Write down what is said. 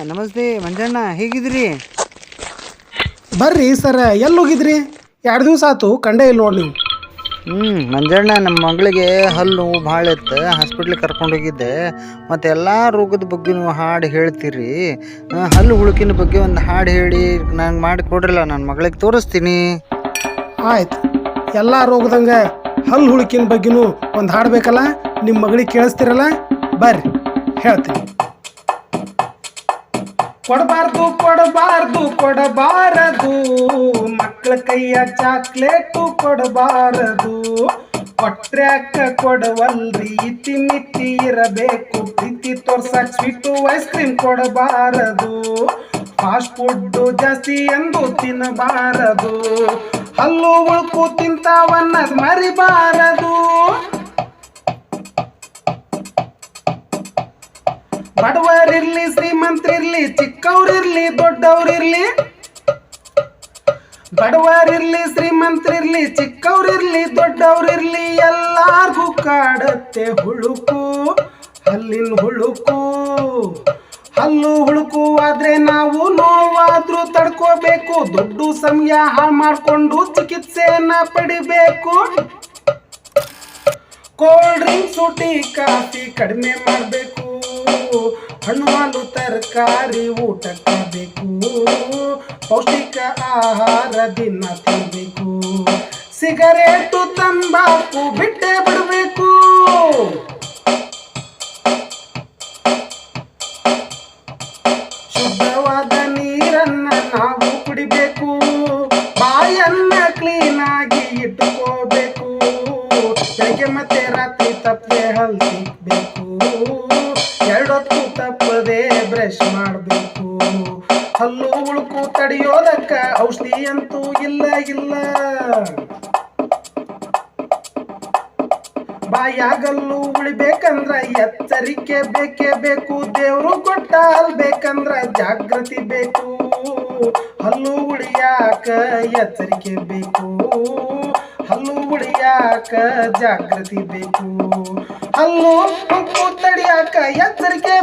ನಮಸ್ತೆ ಮಂಜಣ್ಣ, ಹೇಗಿದ್ರಿ? ಬರ್ರಿ ಸರ್, ಎಲ್ಲಿ ಹೋಗಿದ್ರಿ? 2 ದಿವಸ ಆತು, ಕಂಡೇ ಇಲ್ಲ ನೋಡಿ ನೀವು. ಮಂಜಣ್ಣ, ನಮ್ಮ ಮಗಳಿಗೆ ಹಲ್ಲು ನೋವು ಭಾಳ ಇತ್ತು, ಹಾಸ್ಪಿಟ್ಲಿಗೆ ಕರ್ಕೊಂಡು ಹೋಗಿದ್ದೆ. ಮತ್ತು ಎಲ್ಲ ರೋಗದ ಬಗ್ಗೆ ನೀವು ಹಾಡು ಹೇಳ್ತೀರಿ. ಹಲ್ಲು ಹುಳುಕಿನ ಬಗ್ಗೆ ಒಂದು ಹಾಡು ಹೇಳಿ ನಂಗೆ ಮಾಡಿ ಕೊಡ್ರಲ್ಲ, ನನ್ನ ಮಗಳಿಗೆ ತೋರಿಸ್ತೀನಿ. ಆಯ್ತು, ಎಲ್ಲ ರೋಗದಂಗೆ ಹಲ್ಲು ಹುಳುಕಿನ ಬಗ್ಗೆನೂ ಒಂದು ಹಾಡಬೇಕಲ್ಲ. ನಿಮ್ಮ ಮಗಳಿಗೆ ಕೇಳಿಸ್ತಿರಲ್ಲ, ಬರ್ರಿ ಹೇಳ್ತೀನಿ. ಕೊಡಬಾರ್ದು ಕೊಡಬಾರ್ದು ಕೊಡಬಾರದು, ಮಕ್ಕಳ ಕೈಯ ಚಾಕ್ಲೇಟು ಕೊಡಬಾರದು. ಕೊಟ್ರ್ಯಾಕ ಕೊಡವಲ್ರಿ, ಇತಿ ಮಿತಿ ಇರಬೇಕು. ಪ್ರೀತಿ ತೋರ್ಸಕ್ ಸ್ವೀಟು ಐಸ್ ಕ್ರೀಮ್ ಕೊಡಬಾರದು. ಫಾಸ್ಟ್ ಫುಡ್ ಜಾಸ್ತಿ ಎಂದು ತಿನ್ನಬಾರದು. ಹಲ್ಲು ಉಳ್ಕು ತಿಂತಾವನ್ನದ್ ಮರಿಬಾರದು. ಬಡವರಿರ್ಲಿ ಶ್ರೀಮಂತರಿರ್ಲಿ, ಚಿಕ್ಕವ್ರಿರ್ಲಿ ದೊಡ್ಡವ್ರಿರ್ಲಿ, ಬಡವರಿರ್ಲಿ ಶ್ರೀಮಂತರಿರ್ಲಿ, ಚಿಕ್ಕವ್ರಿರ್ಲಿ ದೊಡ್ಡವ್ರಿರ್ಲಿ, ಎಲ್ಲಾರ್ಗೂ ಕಾಡತ್ತೆ ಹುಳುಕು, ಹಲ್ಲಿನ ಹುಳುಕು. ಹಲ್ಲು ಹುಳುಕು ಆದ್ರೆ ನಾವು ನೋವಾದ್ರೂ ತಡ್ಕೋಬೇಕು. ದುಡ್ಡು ಸಮಯ ಹಾಳು ಮಾಡಿಕೊಂಡು ಚಿಕಿತ್ಸೆಯನ್ನ ಪಡಿಬೇಕು. ಕೋಲ್ಡ್ ಡ್ರಿಂಕ್ಸು ಟೀ ಕಾಫಿ ಕಡಿಮೆ ಮಾಡಬೇಕು. ಹಣ್ಣು ಹಾಲು ತರಕಾರಿ ಊಟಕ್ಕೆ ಬೇಕು. ಪೌಷ್ಟಿಕ ಆಹಾರ ದಿನ ತಿನ್ನಬೇಕು. ಸಿಗರೇಟು ತಂಬಾಕು ಬಿಟ್ಟೇ ಬಿಡಬೇಕು. ಶುದ್ಧವಾದ ನೀರನ್ನ ನಾವು ಕುಡಿಬೇಕು. ಬಾಯನ್ನ ಕ್ಲೀನಾಗಿ ಇಟ್ಟುಕೋಬೇಕು. ಬೆಳಗ್ಗೆ ಮತ್ತೆ ರಾತ್ರಿ ತಪ್ಪದೆ ಹಲ್ಲು ತಿಕ್ಕಬೇಕು. 2 ಹೊತ್ತು ತಪ್ಪದೆ ಬ್ರಷ್ ಮಾಡಬೇಕು. ಹಲ್ಲು ಉಳುಕು ತಡೆಯೋದಕ್ಕ ಔಷಧಿ ಅಂತೂ ಇಲ್ಲ ಇಲ್ಲ. ಬಾಯಾಗಲ್ಲು ಉಳಿಬೇಕಂದ್ರ ಎಚ್ಚರಿಕೆ ಬೇಕೇ ಬೇಕು. ದೇವ್ರು ಕೊಟ್ಟ ಹಲ್ಬೇಕಂದ್ರ ಜಾಗೃತಿ ಬೇಕು. ಹಲ್ಲು ಉಳಿಯಾಕ ಎಚ್ಚರಿಕೆ ಬೇಕು. ಹಲ್ಲು ಉಳಿಯಾಕ ಜಾಗೃತಿ ಬೇಕು. ಹಲ್ಲು ಉಳುಕು ತಡಿಯಾಕ ಎಚ್ಚರಿಕೆ